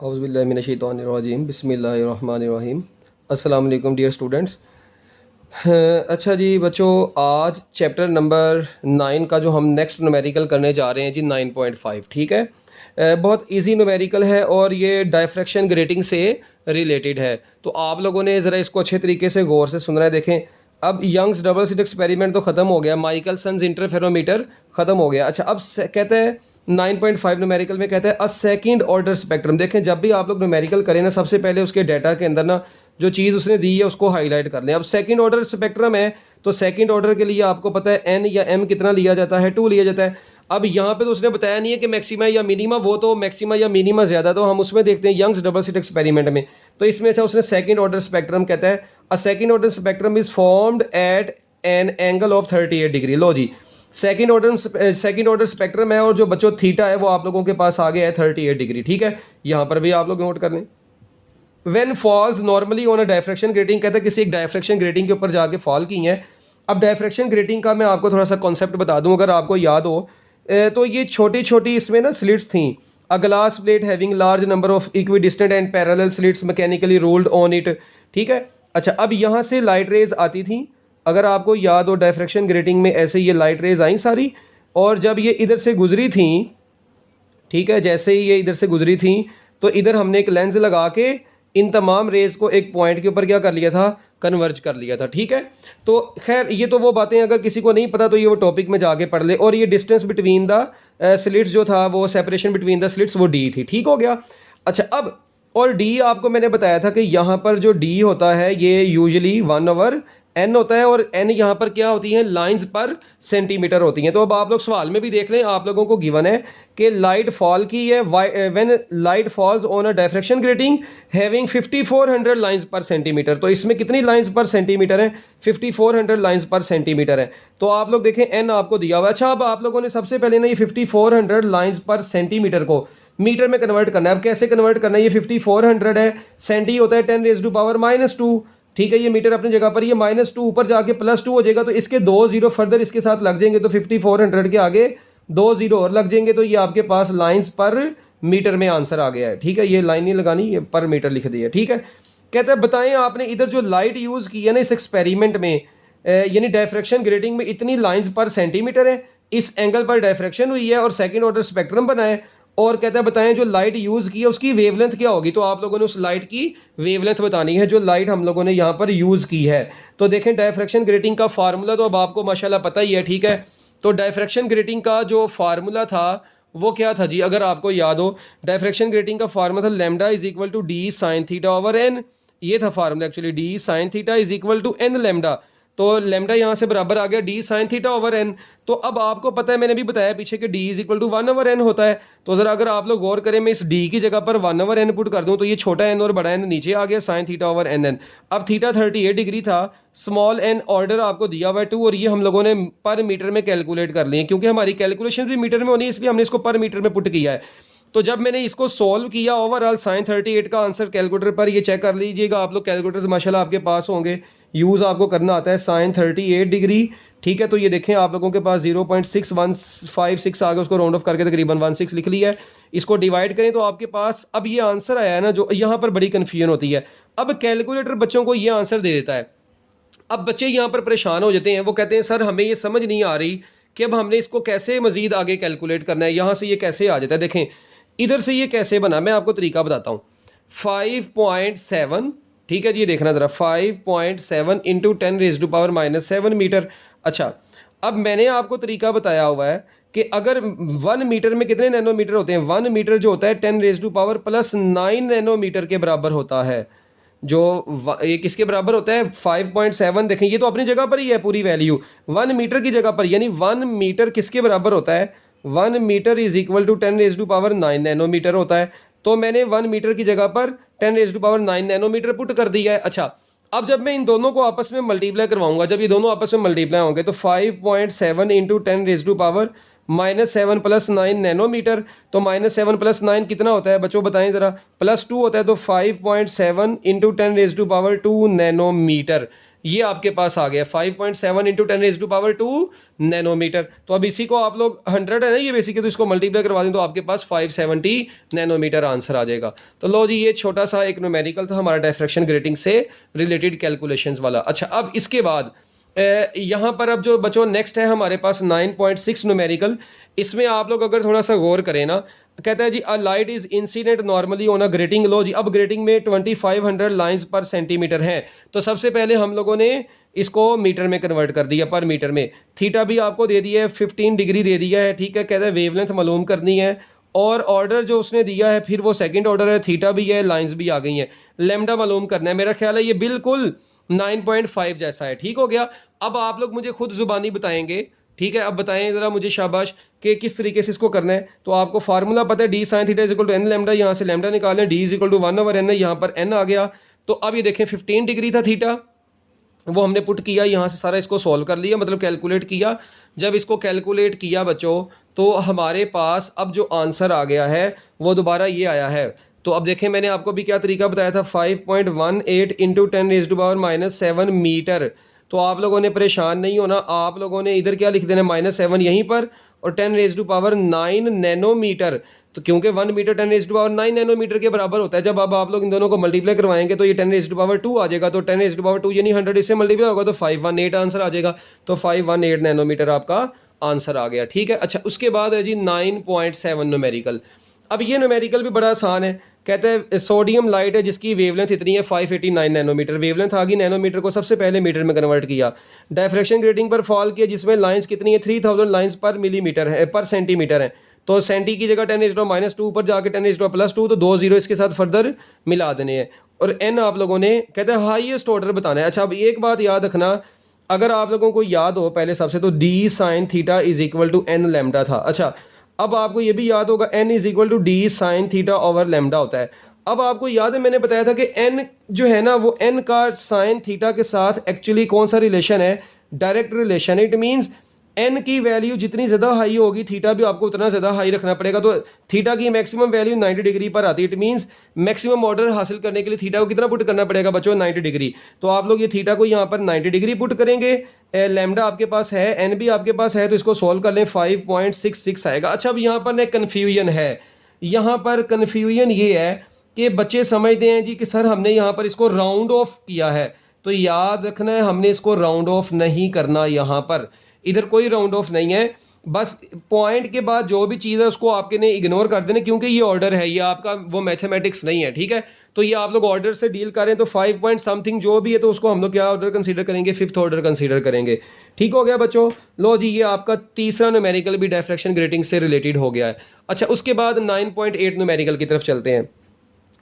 औज़ुबिल्लाहिमिनश्शैतानिर्रजीम बिस्मिल्लाहिर्रहमानिर्रहीम। अस्सलाम वालेकुम डियर स्टूडेंट्स। अच्छा जी बच्चों, आज चैप्टर नंबर 9 का जो हम नेक्स्ट न्यूमेरिकल करने जा रहे हैं जी 9.5, ठीक है। बहुत इजी न्यूमेरिकल है और ये डायफ्रैक्शन ग्रेटिंग से रिलेटेड है, तो आप लोगों ने ज़रा इसको अच्छे तरीके से गौर से सुनना है। देखें, अब यंग्स डबल स्लिट एक्सपेरिमेंट तो ख़त्म हो गया, माइकलसन्स इंटरफेरोमीटर ख़त्म हो गया। अच्छा, अब कहते हैं 9.5 न्यूमेरिकल में कहता है अ सेकंड ऑर्डर स्पेक्ट्रम। देखें, जब भी आप लोग न्यूमेरिकल करें ना, सबसे पहले उसके डाटा के अंदर ना जो चीज़ उसने दी है उसको हाईलाइट कर लें। अब सेकंड ऑर्डर स्पेक्ट्रम है, तो सेकंड ऑर्डर के लिए आपको पता है एन या एम कितना लिया जाता है, 2 लिया जाता है। अब यहाँ पे तो उसने बताया नहीं है कि मैक्सिमा या मिनिमा, वो तो मैक्सिमा या मिनिमा ज़्यादा, तो हम उसमें देखते हैं यंग्स डबल स्लिट एक्सपेरिमेंट में। तो इसमें अच्छा उसने सेकंड ऑर्डर स्पेक्ट्रम कहता है a second order spectrum is formed at an angle of 38 degree. लो जी, सेकंड ऑर्डर स्पेक्ट्रम है और जो बच्चों थीटा है वो आप लोगों के पास आ गया है 38 डिग्री, ठीक है। यहाँ पर भी आप लोग नोट कर लें। When falls normally on a diffraction grating, कहता है किसी एक डायफ्रैक्शन ग्रेटिंग के ऊपर जाके फॉल की है। अब डायफ्रैक्शन ग्रेटिंग का मैं आपको थोड़ा सा कॉन्सेप्ट बता दूं, अगर आपको याद हो तो ये छोटी छोटी इसमें ना स्लिट्स थी। A glass plate having large number of equidistant and parallel slits mechanically rolled on it, ठीक है। अच्छा, अब यहाँ से लाइट रेज आती थी, अगर आपको याद हो डायफ्रैक्शन ग्रेटिंग में ऐसे ये लाइट रेज आई सारी, और जब ये इधर से गुजरी थी, ठीक है, जैसे ही ये इधर से गुजरी थी तो इधर हमने एक लेंस लगा के इन तमाम रेज को एक पॉइंट के ऊपर क्या कर लिया था, कन्वर्ज कर लिया था, ठीक है। तो खैर ये तो वो बातें, अगर किसी को नहीं पता तो ये वो टॉपिक में जाके पढ़ ले। और ये डिस्टेंस बिटवीन द स्लिट्स जो था, वो सेपरेशन बिटवीन द स्लिट्स, वो डी थी, ठीक हो गया। अच्छा, अब और डी आपको मैंने बताया था कि यहाँ पर जो डी होता है ये यूजुअली 1/n होता है, और n यहाँ पर क्या होती है, लाइंस पर सेंटीमीटर होती हैं। तो अब आप लोग सवाल में भी देख लें, आप लोगों को गिवन है कि लाइट फॉल की है when light falls on a diffraction grating having 5400 lines पर सेंटीमीटर। तो इसमें कितनी लाइंस पर सेंटीमीटर है, 5400 लाइंस पर सेंटीमीटर है। तो आप लोग देखें n आपको दिया हुआ है। अच्छा, अब आप लोगों ने सबसे पहले ना ये 5400 लाइंस पर सेंटीमीटर को मीटर में कन्वर्ट करना है। अब कैसे कन्वर्ट करना है, ये 5400 है, सेंटी होता है 10⁻², ठीक है। ये मीटर अपनी जगह पर, ये -2 ऊपर जाके +2 हो जाएगा, तो इसके 2 जीरो फर्दर इसके साथ लग जाएंगे, तो 5400 के आगे 2 जीरो और लग जाएंगे, तो ये आपके पास लाइंस पर मीटर में आंसर आ गया है, ठीक है। ये लाइन नहीं लगानी, ये पर मीटर लिख दिया, ठीक है। कहते हैं बताएं आपने इधर जो लाइट यूज की है ना इस एक्सपेरिमेंट में, यानी डायफ्रैक्शन ग्रेटिंग में इतनी लाइंस पर सेंटीमीटर है, इस एंगल पर डायफ्रैक्शन हुई है और सेकंड ऑर्डर स्पेक्ट्रम बना है। और कहता है बताएं जो लाइट यूज की है उसकी वेवलेंथ क्या होगी। तो आप लोगों ने उस लाइट की वेवलेंथ बतानी है जो लाइट हम लोगों ने यहाँ पर यूज की है। तो देखें, डायफ्रैक्शन ग्रेटिंग का फार्मूला तो अब आपको माशाल्लाह पता ही है, ठीक है। तो डायफ्रैक्शन ग्रेटिंग का जो फार्मूला था वो क्या था जी, अगर आपको याद हो, डायफ्रैक्शन ग्रेटिंग का फार्मूला था lambda is equal to d sine theta over n. ये था formula actually, d sine theta is equal to n lambda. तो लैम्डा यहाँ से बराबर आ गया d sine theta over n. तो अब आपको पता है, मैंने भी बताया पीछे कि D is equal to 1/n होता है। तो जरा अगर आप लोग गौर करें, मैं इस डी की जगह पर 1/n पुट कर दूं, तो ये छोटा एन और बड़ा एन नीचे आ गया, sine theta over n n. अब थीटा 38 डिग्री था, स्मॉल एन ऑर्डर आपको दिया हुआ है 2, और ये हम लोगों ने पर मीटर में कैलकुलेट कर लिए, क्योंकि हमारी कैलकुलेशन भी मीटर में होनी है, इसलिए हमने इसको पर मीटर में पुट किया है। तो जब मैंने इसको सोल्व किया ओवरऑल साइन 38 का आंसर कैलकुलेटर पर, ये चेक कर लीजिएगा आप लोग, कैलकुलेटर्स माशाल्लाह आपके पास होंगे, यूज़ आपको करना आता है, साइन 38 डिग्री, ठीक है। तो ये देखें आप लोगों के पास 0.6156 आ गया, उसको राउंड ऑफ करके तकरीबन 16 लिख लिया है। इसको डिवाइड करें तो आपके पास अब ये आंसर आया है ना, जो यहाँ पर बड़ी कन्फ्यूजन होती है। अब कैलकुलेटर बच्चों को ये आंसर दे देता है, अब बच्चे यहाँ पर परेशान हो जाते हैं, वो कहते हैं सर हमें ये समझ नहीं आ रही कि अब हमने इसको कैसे मजीद आगे कैलकुलेट करना है, यहाँ से ये कैसे आ जाता है। देखें इधर से ये कैसे बना, मैं आपको तरीका बताता हूँ। 5.7, ठीक है जी, ये देखना ज़रा, 5.7 इंटू 10⁻⁻7 मीटर। अच्छा, अब मैंने आपको तरीका बताया हुआ है कि अगर 1 मीटर में कितने नैनोमीटर होते हैं, 1 मीटर जो होता है 10⁻⁻9 नैनोमीटर के बराबर होता है। जो ये किसके बराबर होता है, 5.7। देखें ये तो अपनी जगह पर ही है पूरी वैल्यू, 1 मीटर की जगह पर, यानी 1 मीटर किसके बराबर होता है, 1 metre is equal to 10⁻9 nanometre होता है। तो मैंने 1 मीटर की जगह पर 10⁻9 नैनोमीटर पुट कर दिया है। अच्छा, अब जब मैं इन दोनों को आपस में मल्टीप्लाई करवाऊंगा, जब ये दोनों आपस में मल्टीप्लाई होंगे, तो 5.7 इंटू 10⁻⁻7 प्लस 9 नैनोमीटर। तो -7 + 9 कितना होता है बच्चों, बताएं ज़रा, +2 होता है। तो 5.7 इंटू 10⁻² नैनोमीटर, ये आपके पास आ गया 5.7 इंटू 10⁻², नैनोमीटर। तो अब इसी को आप लोग 100 है ना ये बेसिकली, तो इसको मल्टीप्लाई करवा दें तो आपके पास 570 नैनोमीटर आंसर आ जाएगा। तो लो जी, ये छोटा सा एक न्यूमेरिकल था हमारा डिफ्रैक्शन ग्रेटिंग से रिलेटेड कैलकुलेशंस वाला। अच्छा, अब इसके बाद यहाँ पर अब जो बच्चों नेक्स्ट है हमारे पास 9.6 न्यूमेरिकल। इसमें आप लोग अगर थोड़ा सा गौर करें ना, कहता है जी a light is incident normally on a grating. लो जी, अब ग्रेटिंग में 2500 लाइंस पर सेंटीमीटर है, तो सबसे पहले हम लोगों ने इसको मीटर में कन्वर्ट कर दिया, पर मीटर में। थीटा भी आपको दे दिया है, 15 डिग्री दे दिया है, ठीक है। कहता है वेवलेंथ मालूम करनी है, और ऑर्डर जो उसने दिया है फिर वो सेकंड ऑर्डर है, थीटा भी है, लाइंस भी आ गई हैं, लैम्डा मालूम करना है। मेरा ख्याल है ये बिल्कुल 9.5 जैसा है, ठीक हो गया। अब आप लोग मुझे खुद जुबानी बताएंगे, ठीक है। अब बताएं ज़रा मुझे शाबाश कि किस तरीके से इसको करना है। तो आपको फार्मूला पता है, d sine theta equal to n lambda, यहाँ से लैम्डा निकालें, D is equal to 1/n है, यहाँ पर एन आ गया। तो अब ये देखें 15 डिग्री था थीटा, वो हमने पुट किया, यहाँ से सारा इसको सॉल्व कर लिया, मतलब कैलकुलेट किया। जब इसको कैलकुलेट किया बच्चों, तो हमारे पास अब जो आंसर आ गया है वो दोबारा ये आया है। तो अब देखें मैंने आपको भी क्या तरीका बताया था, 5.18 इंटू 10⁻⁷ मीटर। तो आप लोगों ने परेशान नहीं होना, आप लोगों ने इधर क्या लिख देना, -7 यहीं पर, और 10⁹ नैनोमीटर। तो क्योंकि 1 मीटर 10⁹ नैनोमीटर के बराबर होता है। जब अब आप लोग इन दोनों को मल्टीप्लाई करवाएंगे तो ये 10⁻² आ जाएगा। तो 10⁻² यानी 100 इससे मल्टीप्लाई होगा तो 518 आंसर आ जाएगा। तो 518 नैनोमीटर आपका आंसर आ गया, ठीक है। अच्छा, उसके बाद है जी 9.7 न्यूमेरिकल। अब ये न्यूमेरिकल भी बड़ा आसान है। कहते हैं सोडियम लाइट है जिसकी वेवलेंथ इतनी है 589 नैनोमीटर, वेवलेंथ आ गई, नैनोमीटर को सबसे पहले मीटर में कन्वर्ट किया। डायफ्रैक्शन ग्रेटिंग पर फॉल किया जिसमें लाइंस कितनी है, 3000 लाइंस पर मिलीमीटर है, पर सेंटीमीटर है। तो सेंटी की जगह 10⁻⁻2 ऊपर जाके 10⁻+2, तो 2 जीरो इसके साथ फर्दर मिला देने हैं। और एन आप लोगों ने कहते हैं हाईएस्ट ऑर्डर बताना है। अच्छा, अब एक बात याद रखना, अगर आप लोगों को याद हो पहले सबसे, तो d sine theta is equal to n lambda था। अच्छा, अब आपको ये भी याद होगा n is equal to d sine theta over lambda होता है। अब आपको याद है मैंने बताया था कि n जो है ना, वो n का साइन थीटा के साथ एक्चुअली कौन सा रिलेशन है, direct relation. It means n की वैल्यू जितनी ज़्यादा हाई होगी, थीटा भी आपको उतना ज़्यादा हाई रखना पड़ेगा। तो थीटा की मैक्सिमम वैल्यू 90 डिग्री पर आती है। इट मीन्स मैक्सिमम ऑर्डर हासिल करने के लिए थीटा को कितना पुट करना पड़ेगा बच्चों, 90 डिग्री। तो आप लोग ये थीटा को यहाँ पर 90 डिग्री पुट करेंगे, लैम्डा आपके पास है, एन भी आपके पास है, तो इसको सॉल्व कर लें, 5.66 आएगा। अच्छा, अब यहाँ पर एक कन्फ्यूजन है। यहाँ पर कन्फ्यूजन ये है कि बच्चे समझते हैं जी कि सर हमने यहाँ पर इसको राउंड ऑफ किया है। तो याद रखना है, हमने इसको राउंड ऑफ नहीं करना, यहाँ पर इधर कोई राउंड ऑफ नहीं है। बस पॉइंट के बाद जो भी चीज़ है उसको आपके ने इग्नोर कर देना, क्योंकि ये ऑर्डर है, ये आपका वो मैथमेटिक्स नहीं है, ठीक है। तो ये आप लोग ऑर्डर से डील करें, तो 5 पॉइंट समथिंग जो भी है तो उसको हम लोग क्या ऑर्डर कंसीडर करेंगे, 5th ऑर्डर कंसीडर करेंगे। ठीक हो गया बच्चों। लो जी, ये आपका तीसरा न्यूमेरिकल भी डिफ्रैक्शन ग्रेटिंग से रिलेटेड हो गया है। अच्छा, उसके बाद 9.8 न्यूमेरिकल की तरफ चलते हैं।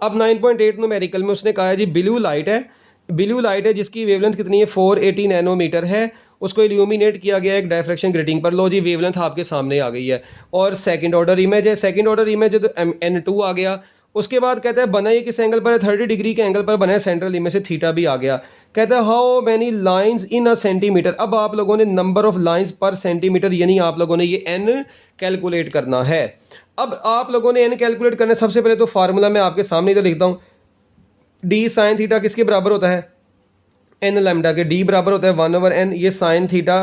अब 9.8 न्यूमेरिकल में उसने कहा है जी ब्लू लाइट है, ब्लू लाइट है जिसकी वेवलेंथ कितनी है, 480 नैनोमीटर है। उसको इल्यूमिनेट किया गया एक डायफ्रैक्शन ग्रेटिंग पर। लो जी, वेवलेंथ आपके सामने आ गई है, और सेकंड ऑर्डर इमेज है, सेकंड ऑर्डर इमेज है तो n2 आ गया। उसके बाद कहता है बना ये किस एंगल पर है, 30 डिग्री के एंगल पर बना है, सेंट्रल इमेज से थीटा भी आ गया। कहता है how many lines in a centimetre. अब आप लोगों ने नंबर ऑफ लाइंस पर सेंटीमीटर, यानी आप लोगों ने ये n कैलकुलेट करना है। अब आप लोगों ने n कैलकुलेट करना है, सबसे पहले तो फार्मूला मैं आपके सामने इधर लिखता हूँ। डी साइन थीटा किसके बराबर होता है, एन लैम्डा के। डी बराबर होता है 1/n, ये sine theta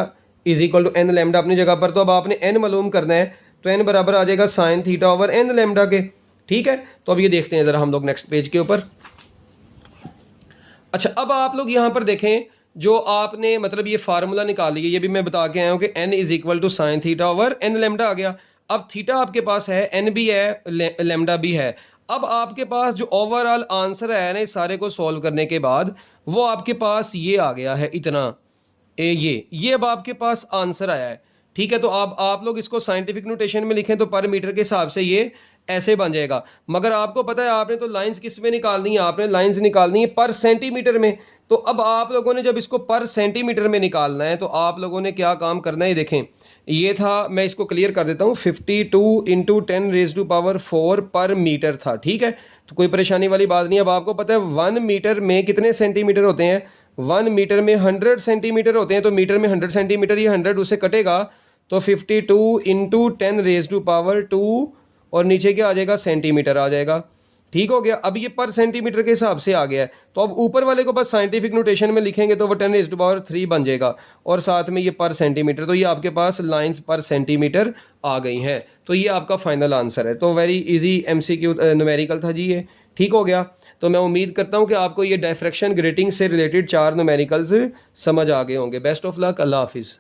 is equal to n lambda अपनी जगह पर। तो अब आपने n मालूम करना है, तो n बराबर आ जाएगा sine theta over n lambda के, ठीक है। तो अब ये देखते हैं ज़रा हम लोग नेक्स्ट पेज के ऊपर। अच्छा, अब आप लोग यहाँ पर देखें, जो आपने मतलब ये फार्मूला निकाल लिया, ये भी मैं बता के आया हूँ कि n is equal to sine theta over n lambda आ गया। अब थीटा आपके पास है, n भी है, लैम्डा भी है। अब आपके पास जो ओवरऑल आंसर है ना इस सारे को सॉल्व करने के बाद, वो आपके पास ये आ गया है इतना, ये अब आपके पास आंसर आया है, ठीक है। तो आप लोग इसको साइंटिफिक नोटेशन में लिखें तो पर मीटर के हिसाब से ये ऐसे बन जाएगा। मगर आपको पता है आपने तो लाइंस किस में निकालनी है, आपने लाइंस निकालनी है पर सेंटीमीटर में। तो अब आप लोगों ने जब इसको पर सेंटीमीटर में निकालना है, तो आप लोगों ने क्या काम करना है, देखें ये था, मैं इसको क्लियर कर देता हूँ, 52 इंटू 10⁻⁴ पर मीटर था, ठीक है। तो कोई परेशानी वाली बात नहीं। अब आपको पता है 1 मीटर में कितने सेंटीमीटर होते हैं, 1 मीटर में 100 सेंटीमीटर होते हैं। तो मीटर में 100 सेंटीमीटर, ये 100 उसे कटेगा, तो 52 इंटू 10⁻² और नीचे क्या आ जाएगा, सेंटीमीटर आ जाएगा। ठीक हो गया। अब ये पर सेंटीमीटर के हिसाब से आ गया है, तो अब ऊपर वाले को बस साइंटिफिक नोटेशन में लिखेंगे तो वो 10⁻³ बन जाएगा, और साथ में ये पर सेंटीमीटर, तो ये आपके पास लाइंस पर सेंटीमीटर आ गई हैं। तो ये आपका फाइनल आंसर है। तो वेरी इजी MCQ न्यूमेरिकल था जी ये। ठीक हो गया। तो मैं उम्मीद करता हूँ कि आपको ये डायफ्रैक्शन ग्रेटिंग से रिलेटेड 4 न्यूमेरिकल्स समझ आ गए होंगे। बेस्ट ऑफ लक, अल्लाह हाफिज़।